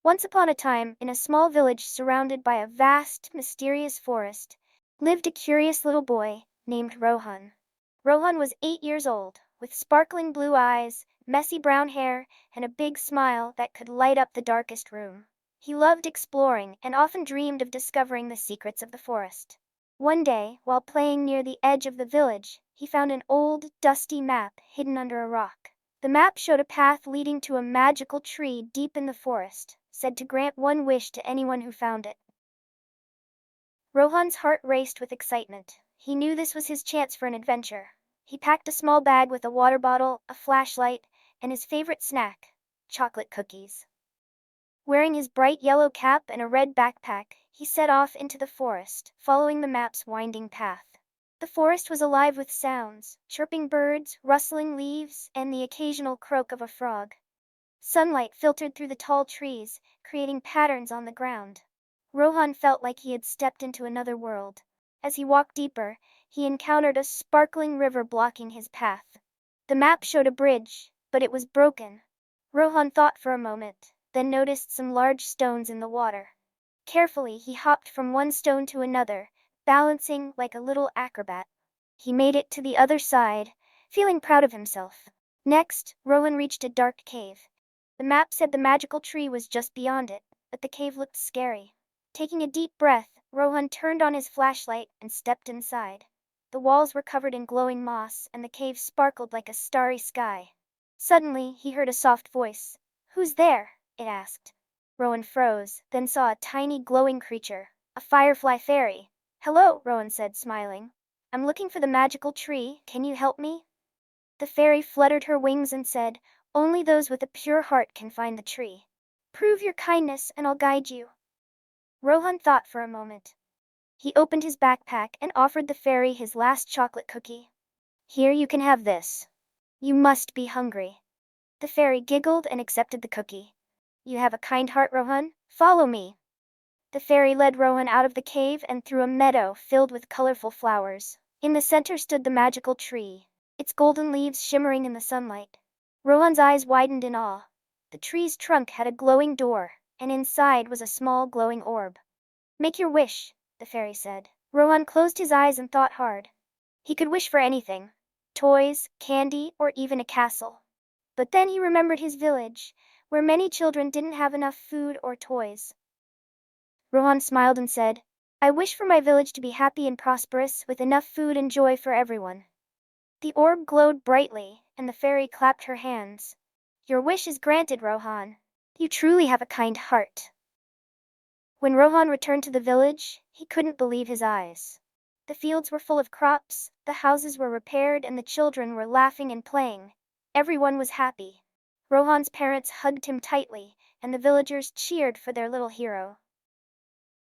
Once upon a time, in a small village surrounded by a vast, mysterious forest, lived a curious little boy named Rohan. Rohan was 8 years old, with sparkling blue eyes, messy brown hair, and a big smile that could light up the darkest room. He loved exploring and often dreamed of discovering the secrets of the forest. One day, while playing near the edge of the village, he found an old, dusty map hidden under a rock. The map showed a path leading to a magical tree deep in the forest, said to grant one wish to anyone who found it. Rohan's heart raced with excitement. He knew this was his chance for an adventure. He packed a small bag with a water bottle, a flashlight, and his favorite snack, chocolate cookies. Wearing his bright yellow cap and a red backpack, he set off into the forest, following the map's winding path. The forest was alive with sounds, chirping birds, rustling leaves, and the occasional croak of a frog. Sunlight filtered through the tall trees, creating patterns on the ground. Rohan felt like he had stepped into another world. As he walked deeper, he encountered a sparkling river blocking his path. The map showed a bridge, but it was broken. Rohan thought for a moment, then noticed some large stones in the water. Carefully, he hopped from one stone to another, balancing like a little acrobat. He made it to the other side, feeling proud of himself. Next, Rohan reached a dark cave. The map said the magical tree was just beyond it, but the cave looked scary. Taking a deep breath, Rohan turned on his flashlight and stepped inside. The walls were covered in glowing moss, and the cave sparkled like a starry sky. Suddenly, he heard a soft voice. "Who's there?" it asked. Rohan froze, then saw a tiny glowing creature, a firefly fairy. "Hello," Rohan said, smiling. "I'm looking for the magical tree. Can you help me?" The fairy fluttered her wings and said, "Only those with a pure heart can find the tree. Prove your kindness and I'll guide you." Rohan thought for a moment. He opened his backpack and offered the fairy his last chocolate cookie. "Here, you can have this. You must be hungry." The fairy giggled and accepted the cookie. "You have a kind heart, Rohan. Follow me." The fairy led Rohan out of the cave and through a meadow filled with colorful flowers. In the center stood the magical tree, its golden leaves shimmering in the sunlight. Rohan's eyes widened in awe. The tree's trunk had a glowing door, and inside was a small glowing orb. "Make your wish," the fairy said. Rohan closed his eyes and thought hard. He could wish for anything: toys, candy, or even a castle. But then he remembered his village, where many children didn't have enough food or toys. Rohan smiled and said, "I wish for my village to be happy and prosperous, with enough food and joy for everyone." The orb glowed brightly, and the fairy clapped her hands. "Your wish is granted, Rohan. You truly have a kind heart." When Rohan returned to the village, he couldn't believe his eyes. The fields were full of crops, the houses were repaired, and the children were laughing and playing. Everyone was happy. Rohan's parents hugged him tightly, and the villagers cheered for their little hero.